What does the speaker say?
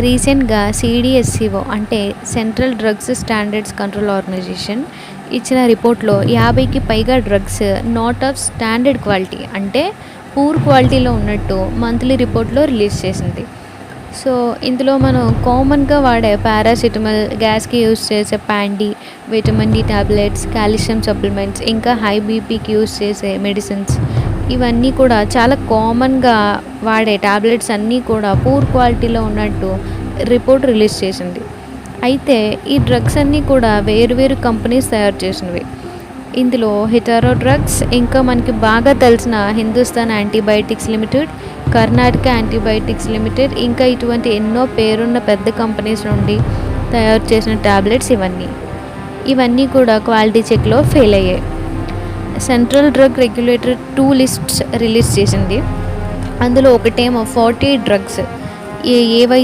రీసెంట్గా సిడిఎస్సిఓ అంటే central drugs standards control organization ఇచ్చిన రిపోర్ట్లో 50కి పైగా drugs not of standard quality అంటే పూర్ క్వాలిటీలో ఉన్నట్టు మంత్లీ రిపోర్ట్లో రిలీజ్ చేసింది. సో ఇందులో మనం కామన్గా వాడే పారాసిటమాల్, గ్యాస్కి యూస్ చేసే Pan D, vitamin D tablets, calcium supplements, ఇంకా హై బీపీకి యూస్ చేసే మెడిసిన్స్, ఇవన్నీ కూడా చాలా కామన్గా వాడే టాబ్లెట్స్ అన్నీ కూడా పూర్ క్వాలిటీలో ఉన్నట్టు రిపోర్ట్ రిలీజ్ చేసింది. అయితే ఈ డ్రగ్స్ అన్నీ కూడా వేరు కంపెనీస్ తయారు చేసినవి. ఇందులో హిటారో డ్రగ్స్, ఇంకా మనకి బాగా తెలిసిన Hindustan antibiotics limited, Karnataka antibiotics limited, ఇంకా ఇటువంటి ఎన్నో పేరున్న పెద్ద కంపెనీస్ నుండి తయారు చేసిన టాబ్లెట్స్ ఇవన్నీ కూడా క్వాలిటీ చెక్లో ఫెయిల్ అయ్యాయి. Central drug regulatory 2 lists release చేసింది. అందులో ఒకటేమో 48 డ్రగ్స్ ఏవై